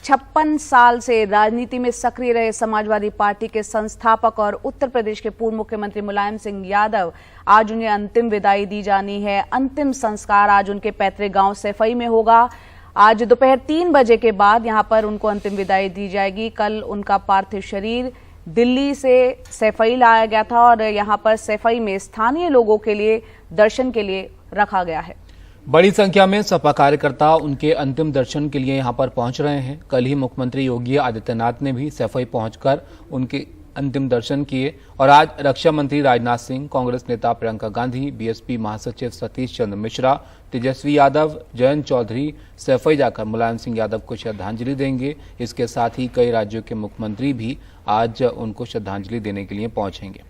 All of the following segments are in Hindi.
56 साल से राजनीति में सक्रिय रहे समाजवादी पार्टी के संस्थापक और उत्तर प्रदेश के पूर्व मुख्यमंत्री मुलायम सिंह यादव, आज उन्हें अंतिम विदाई दी जानी है। अंतिम संस्कार आज उनके पैतृक गांव सैफई में होगा। आज दोपहर 3 बजे के बाद यहां पर उनको अंतिम विदाई दी जाएगी। कल उनका पार्थिव शरीर दिल्ली से सैफई लाया गया था और यहां पर सैफई में स्थानीय लोगों के लिए दर्शन के लिए रखा गया है। बड़ी संख्या में सपा कार्यकर्ता उनके अंतिम दर्शन के लिए यहां पर पहुंच रहे हैं। कल ही मुख्यमंत्री योगी आदित्यनाथ ने भी सैफई पहुंचकर उनके अंतिम दर्शन किए और आज रक्षा मंत्री राजनाथ सिंह, कांग्रेस नेता प्रियंका गांधी, बीएसपी महासचिव सतीश चंद्र मिश्रा, तेजस्वी यादव, जयंत चौधरी सैफई जाकर मुलायम सिंह यादव को श्रद्धांजलि देंगे। इसके साथ ही कई राज्यों के मुख्यमंत्री भी आज उनको श्रद्धांजलि देने के लिए पहुंचेंगे।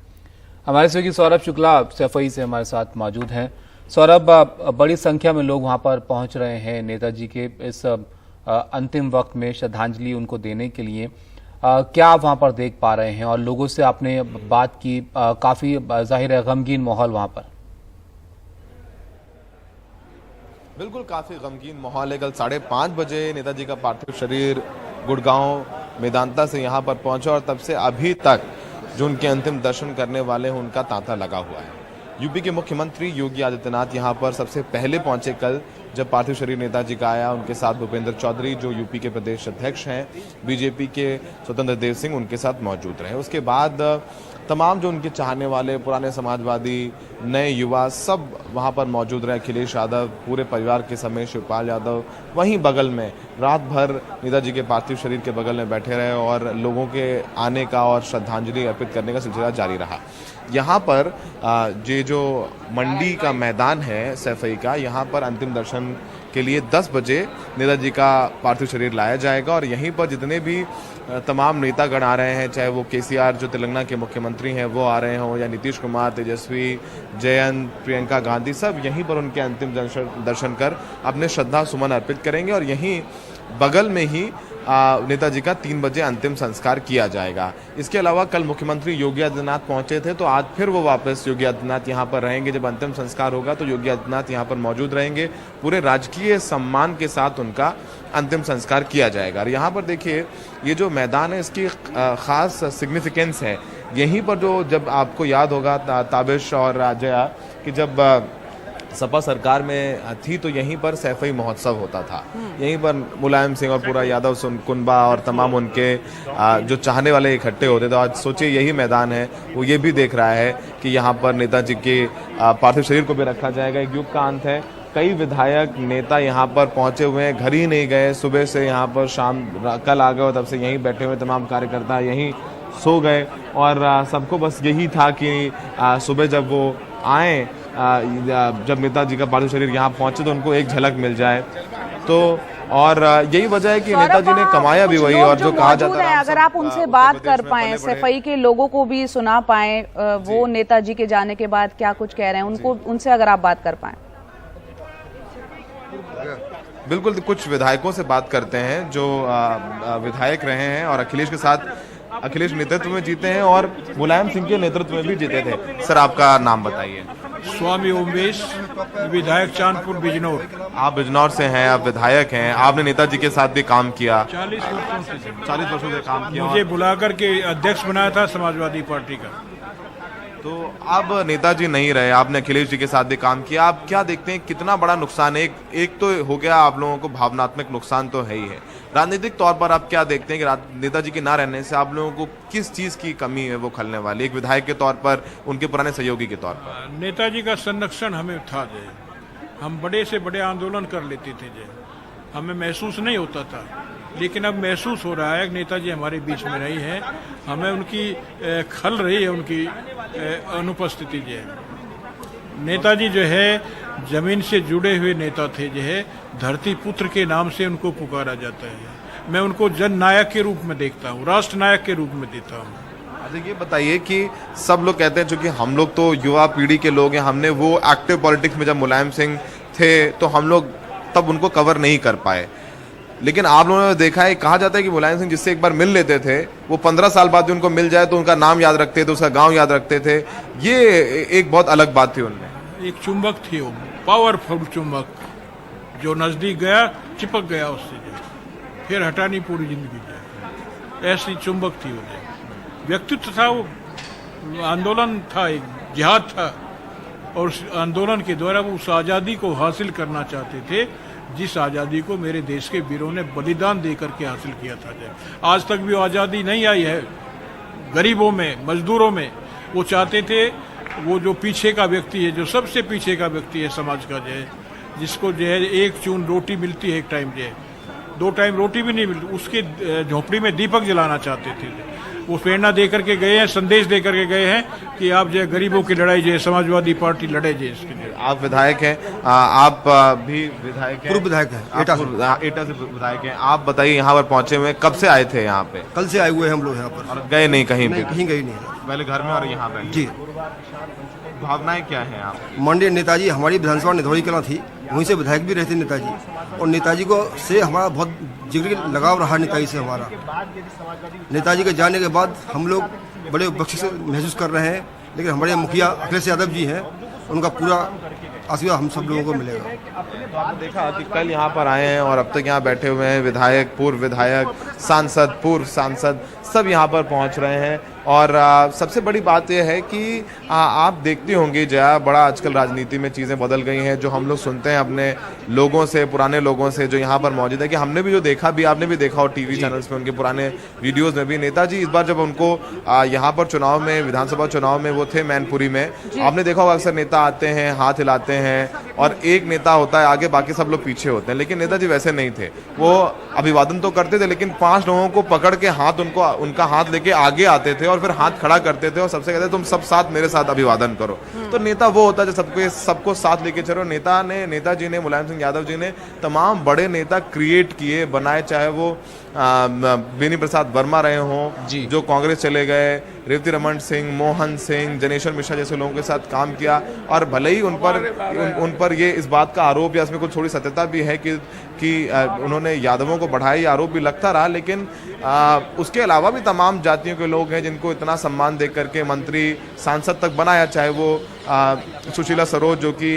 हमारे सहयोगी सौरभ शुक्ला सैफई से हमारे साथ मौजूद हैं। सौरभ, बड़ी संख्या में लोग वहां पर पहुंच रहे हैं नेताजी के इस अंतिम वक्त में श्रद्धांजलि उनको देने के लिए। क्या आप वहां पर देख पा रहे हैं और लोगों से आपने बात की? काफी जाहिर है गमगीन माहौल वहां पर। बिल्कुल, काफी गमगीन माहौल है। कल 5:30 बजे नेताजी का पार्थिव शरीर गुड़गांव मेदांता से यहां पर पहुंचा और तब से अभी तक जो उनके अंतिम दर्शन करने वाले हैं उनका तांता लगा हुआ है। यूपी के मुख्यमंत्री योगी आदित्यनाथ यहां पर सबसे पहले पहुंचे कल, जब पार्थिव शरीर नेताजी का आया। उनके साथ भूपेंद्र चौधरी जो यूपी के प्रदेश अध्यक्ष हैं, बीजेपी के स्वतंत्र देव सिंह उनके साथ मौजूद रहे। उसके बाद तमाम जो उनके चाहने वाले पुराने समाजवादी, नए युवा सब वहां पर मौजूद रहे। अखिलेश यादव पूरे परिवार के समेत, शिवपाल यादव वहीं बगल में रात भर नेताजी के पार्थिव शरीर के बगल में बैठे रहे और लोगों के आने का और श्रद्धांजलि अर्पित करने का सिलसिला जारी रहा। यहाँ पर ये जो मंडी का मैदान है सैफई का, यहाँ पर अंतिम दर्शन के लिए 10 बजे नेताजी का पार्थिव शरीर लाया जाएगा और यहीं पर जितने भी तमाम नेतागण आ रहे हैं, चाहे वो केसीआर जो तेलंगाना के मुख्यमंत्री हैं वो आ रहे हों या नीतीश कुमार, तेजस्वी, जयंत, प्रियंका गांधी, सब यहीं पर उनके अंतिम दर्शन कर अपने श्रद्धा सुमन अर्पित करेंगे और यहीं बगल में ही नेताजी का 3 बजे अंतिम संस्कार किया जाएगा। इसके अलावा कल मुख्यमंत्री योगी आदित्यनाथ पहुंचे थे, तो आज फिर वो वापस योगी आदित्यनाथ यहां पर रहेंगे। जब अंतिम संस्कार होगा तो योगी आदित्यनाथ यहां पर मौजूद रहेंगे। पूरे राजकीय सम्मान के साथ उनका अंतिम संस्कार किया जाएगा। और यहाँ पर देखिए, ये जो मैदान है इसकी खास सिग्निफिकेंस है। यहीं पर जो, जब आपको याद होगा ताबिश और जया कि जब सपा सरकार में थी तो यहीं पर सैफई महोत्सव होता था। यहीं पर मुलायम सिंह और पूरा यादव कुनबा और तमाम उनके जो चाहने वाले इकट्ठे होते थे। आज सोचिए यही मैदान है, वो ये भी देख रहा है कि यहाँ पर नेताजी के पार्थिव शरीर को भी रखा जाएगा। एक युग का अंत है। कई विधायक नेता यहाँ पर पहुंचे हुए हैं, घर ही नहीं गए। सुबह से यहाँ पर शाम कल आ गए और तब से यहीं बैठे हुए तमाम कार्यकर्ता यहीं सो गए और सबको बस यही था कि सुबह जब वो आए, जब नेताजी का पार्थिव शरीर यहाँ पहुंचे तो उनको एक झलक मिल जाए। तो और यही वजह है कि नेताजी ने कमाया भी वही, और जो कहा जाता है, अगर आप उनसे बात कर पाए, सैफई के लोगों को भी सुना पाए, वो नेताजी के जाने के बाद क्या कुछ कह रहे हैं, उनको उनसे अगर आप बात कर पाए। बिल्कुल, कुछ विधायकों से बात करते हैं जो विधायक रहे हैं और अखिलेश के साथ, अखिलेश नेतृत्व में जीते हैं और मुलायम सिंह के नेतृत्व में भी जीते थे। सर, आपका नाम बताइए। स्वामी उमेश, विधायक चांदपुर बिजनौर। आप बिजनौर से हैं, आप विधायक हैं, आपने नेताजी के साथ भी काम किया। 40 वर्षों से काम किया। मुझे बुलाकर के अध्यक्ष बनाया था समाजवादी पार्टी का। तो अब नेताजी नहीं रहे, आपने अखिलेश जी के साथ भी काम किया। आप क्या देखते हैं कितना बड़ा नुकसान है? एक तो हो गया आप लोगों को भावनात्मक नुकसान तो है ही है, राजनीतिक तौर पर आप क्या देखते हैं कि नेताजी के ना रहने से आप लोगों को किस चीज की कमी है वो खलने वाली, एक विधायक के तौर पर, उनके पुराने सहयोगी के तौर पर? नेताजी का संरक्षण हमें था जय, हम बड़े से बड़े आंदोलन कर लेते थे जय, हमें महसूस नहीं होता था, लेकिन अब महसूस हो रहा है कि नेताजी हमारे बीच में रही है, हमें उनकी खल रही है उनकी अनुपस्थिति जो है। नेताजी जो है जमीन से जुड़े हुए नेता थे जो है, धरती पुत्र के नाम से उनको पुकारा जाता है। मैं उनको जन नायक के रूप में देखता हूँ, राष्ट्र नायक के रूप में देता हूँ। अच्छा, ये बताइए कि सब लोग कहते हैं, चूंकि हम लोग तो युवा पीढ़ी के लोग हैं, हमने वो एक्टिव पॉलिटिक्स में जब मुलायम सिंह थे तो हम लोग तब उनको कवर नहीं कर पाए, लेकिन आप लोगों ने देखा है, कहा जाता है कि मुलायम सिंह जिससे एक बार मिल लेते थे वो 15 साल बाद भी उनको मिल जाए तो उनका नाम याद रखते थे, उसका गांव याद रखते थे। ये एक बहुत अलग बात थी उनमें। एक चुंबक थी वो, पावरफुल चुंबक, जो नजदीक गया चिपक गया उससे। फिर हटानी पूरी जिंदगी जाए, ऐसी चुंबक थी वो। व्यक्तित्व था वो, आंदोलन था, एक जिहाद था, और उस आंदोलन के द्वारा वो उस आज़ादी को हासिल करना चाहते थे जिस आज़ादी को मेरे देश के वीरों ने बलिदान दे करके हासिल किया था। आज तक भी वो आज़ादी नहीं आई है गरीबों में, मजदूरों में। वो चाहते थे वो जो पीछे का व्यक्ति है, जो सबसे पीछे का व्यक्ति है समाज का, जो है जिसको जो है एक चून रोटी मिलती है एक टाइम, जो है 2 टाइम रोटी भी नहीं मिलती, उसके झोपड़ी में दीपक जलाना चाहते थे। वो प्रेरणा दे करके गए हैं, संदेश दे करके गए हैं कि आप जो है गरीबों की लड़ाई जो है समाजवादी पार्टी लड़े जो इसके लिए। आप विधायक हैं, आप भी विधायक हैं? पूर्व विधायक है, एटा से विधायक हैं। आप बताइए यहाँ पर पहुंचे हुए कब से आए थे यहाँ पे? कल से आए हुए हैं हम लोग यहाँ पर। और गए नहीं कहीं पे? कहीं गए नहीं, पहले घर में और यहाँ पे? जी। भावनाएं क्या है आप? माननीय नेताजी, हमारी विधानसभा निधौरी कला थी, वहीं से विधायक भी रहते नेताजी, और नेताजी को से हमारा बहुत जिगरी लगाव रहा नेताजी से हमारा। नेताजी के जाने के बाद हम लोग बड़े बख्शिश महसूस कर रहे हैं, लेकिन हमारे मुखिया अखिलेश यादव जी हैं, उनका पूरा आशीर्वाद हम सब लोगों को मिलेगा। आपने देखा कि कल यहाँ पर आए हैं और अब तक यहाँ बैठे हुए हैं विधायक, पूर्व विधायक, सांसद, पूर्व सांसद, सब यहाँ पर पहुँच रहे हैं। और सबसे बड़ी बात यह है कि आप देखते होंगे जया, बड़ा आजकल राजनीति में चीज़ें बदल गई हैं। जो हम लोग सुनते हैं अपने लोगों से, पुराने लोगों से जो यहाँ पर मौजूद है, कि हमने भी जो देखा भी, आपने भी देखा हो टीवी चैनल्स पे, उनके पुराने वीडियोस में भी, नेताजी इस बार जब उनको यहाँ पर चुनाव में, विधानसभा चुनाव में वो थे मैनपुरी में, आपने देखा होगा अक्सर नेता आते हैं, हाथ हिलाते हैं और एक नेता होता है आगे, बाकी सब लोग पीछे होते हैं। लेकिन नेताजी वैसे नहीं थे, वो अभिवादन तो करते थे लेकिन 5 लोगों को पकड़ के हाथ, उनका हाथ लेके आगे आते थे और फिर हाथ खड़ा करते थे और सबसे कहते तुम सब साथ मेरे साथ अभिवादन करो। तो नेता वो होता है जो सबको साथ लेके चलो। नेताजी ने, मुलायम सिंह यादव जी ने तमाम बड़े नेता क्रिएट किए, बनाए, चाहे वो बेनी प्रसाद वर्मा रहे हों जो कांग्रेस चले गए, रेवती रमन सिंह, मोहन सिंह, जनेश्वर मिश्रा जैसे लोगों के साथ काम किया। और भले ही उन पर ये इस बात का आरोप या इसमें कुछ थोड़ी सत्यता भी है कि उन्होंने यादवों को बढ़ाया, ये आरोप भी लगता रहा, लेकिन उसके अलावा भी तमाम जातियों के लोग हैं जिनको इतना सम्मान दे करके मंत्री, सांसद तक बनाया, चाहे वो सुशीला सरोज जो कि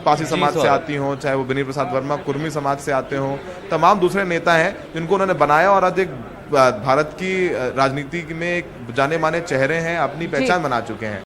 पासी समाज से आती हों, चाहे वो बेनी प्रसाद वर्मा कुर्मी समाज से आते हों, तमाम दूसरे नेता हैं जिनको उन्होंने बनाया और आज एक भारत की राजनीति में एक जाने माने चेहरे हैं, अपनी पहचान बना चुके हैं।